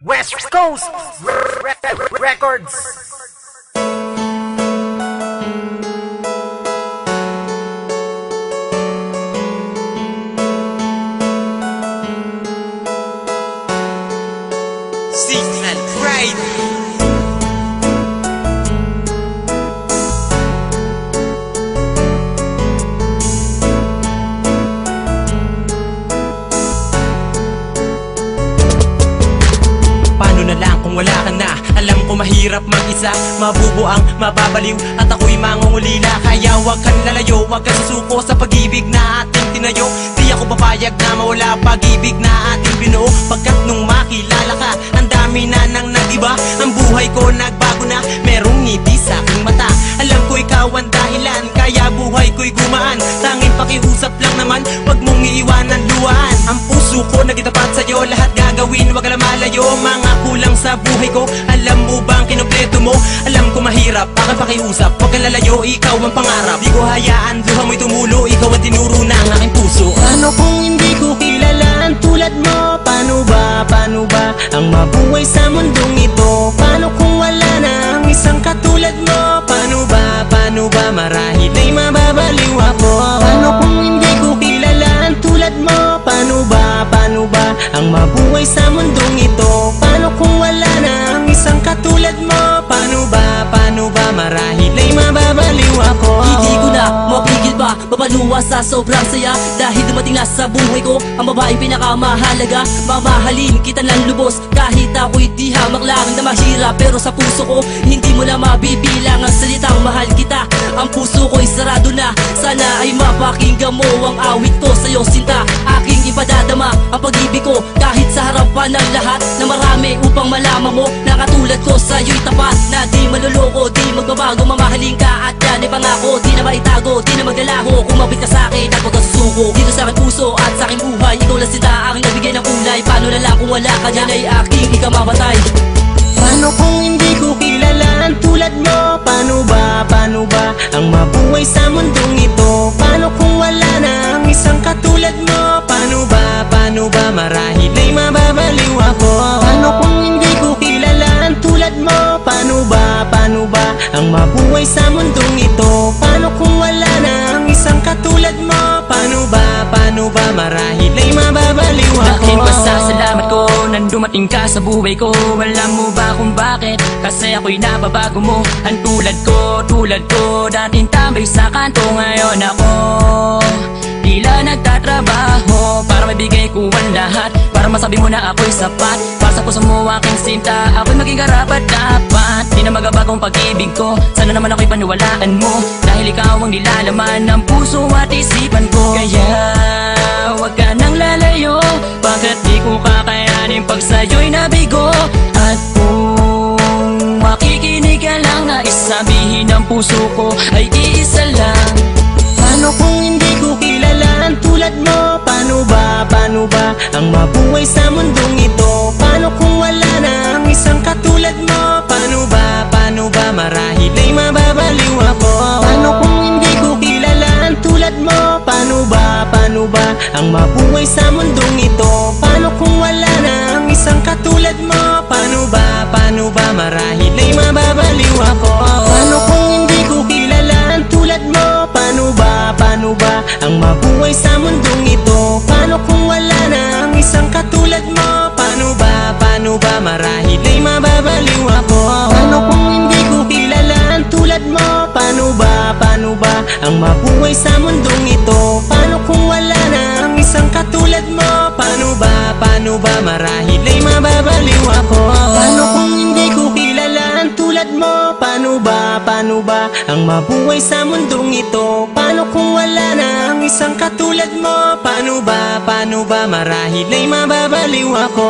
West Coast Records. Signal Pride. Paano na lang kung wala ka na? Alam ko mahirap mag-isa, mabubuang, mababaliw, at ako'y mangungulila. Kaya wag kang lalayo, wag kang susuko sa pag-ibig na ating tinayo. Di ako papayag na mawala pag-ibig na ating binuo. Pagkat nung makilala ka, ang dami na nang nag-iba. Ang buhay ko nagbago na, merong ngiti sa aking mata. Alam ko ikaw ang dahilan, kaya buhay ko'y gumaan. Tanging pakiusap lang naman, wag mong iiwanan luhaan. Ang puso ko nagitapat sa'yo, lahat gagawin, wag lang malayo. Mga kulang sa buhay ko, alam mo bang kinumpleto mo? Alam ko mahirap, aking pakiusap, wag kang lalayo, ikaw ang pangarap. Di ko hayaan, luha mo'y tumulo, ikaw ang tinuro ng aking puso. Paano kung hindi ko kilala ang tulad mo? Paano ba ang mabuhay sa mundong ito? Paano kung wala na ang isang katulad mo? Paano ba marahil ay mababaliw ako? Paano kung hindi ko kilala ang tulad mo? Paano ba ang mabuhay sa mundong ito? Paano kung wala na ang isang katulad mo? Paano ba marahil ay mababaliw ako? Hindi ko na mapigil pa, papaluwa sa sobrang saya. Dahil dumating na sa buhay ko ang babaeng pinakamahalaga. Mamahalin kita ng lubos, kahit ako'y di hamak lang na mahirap. Pero sa puso ko, hindi mo na mabibilang ang salitang mahal kita. Ang puso ko'y sarado na, sana ay mapakinggan mo ang awit ko sa'yo sinta. Aking ipadadama ang pag-ibig ko, kahit sa harapan ng lahat na marami, upang malaman mo na katulad ko sa'yo'y tapat. Na di maluloko, di magbabago, mamahalin ka at yan ay pangako. Di na maitago, di na maglalaho, kumabit ka sa'kin at huwag kang susuko. Dito sa aking puso at sa aking buhay, ikaw lang sila aking nabigay ng kulay. Paano na lang kung wala ka dyan ay aking ikamamatay? Paano kung hindi ko kilala ang tulad mo? Paano ba ang mabuhay sa mundong ito? Paano kung wala na ang isang katulad mo? Paano ba marahil ay mababaliw ako? Paano kung hindi ko kilala ang tulad mo? Paano ba ang mabuhay sa mundong ito? Paano kung wala na ang isang katulad mo? Paano ba marahil ay mababaliw ako? Laking pasasalamat ko nang dumating ka sa buhay ko. Alam mo ba kung bakit? Kasi ako'y nababago mo. Ang tulad ko dating tambay sa kanto. Ngayon ako tila nagtatrabaho para mabigay ko ang lahat, para masabi mo na ako'y sapat. Para sa puso mo aking sinta, ako'y maging karapat dapat. Di na magabagong pag-ibig ko, sana naman ako'y paniwalaan mo. Dahil ikaw ang nilalaman ng puso at isipan ko. Kaya wag ka nang lalayo, bakit di ko kakayanin pag sa'yo'y nabigo? At kung makikinig ka lang, nais sabihin ng puso ko ay iisa lang. Paano kung hindi ko kilala ang tulad mo? Paano ba ang mabuhay sa mundong ito? Paano kung wala na ang isang katulad mo? Paano ba marahil ay mababaliw ako? Paano kung hindi ko kilala ang tulad mo? Paano ba ang mabuhay sa mundong ito? Paano kung wala na ang isang katulad mo? Paano ba marahil ay mababaliw ako? Paano kung hindi ko kilala ang tulad mo? Paano ba ang mabuhay sa mundong ito? Paano kung wala na ang isang katulad mo? Paano ba marahil ay mababaliw ako? Paano kung hindi ko kilala ang tulad mo? Paano ba ang mabuhay sa mundong ito? Paano kung wala na ang isang katulad mo? Paano ba marahil ay mababaliw ako? Paano kung hindi ko kilala ang tulad mo? Paano ba ang mabuhay sa mundong ito? Paano kung wala na ang isang katulad mo? Paano ba marahil ay mababaliw ako?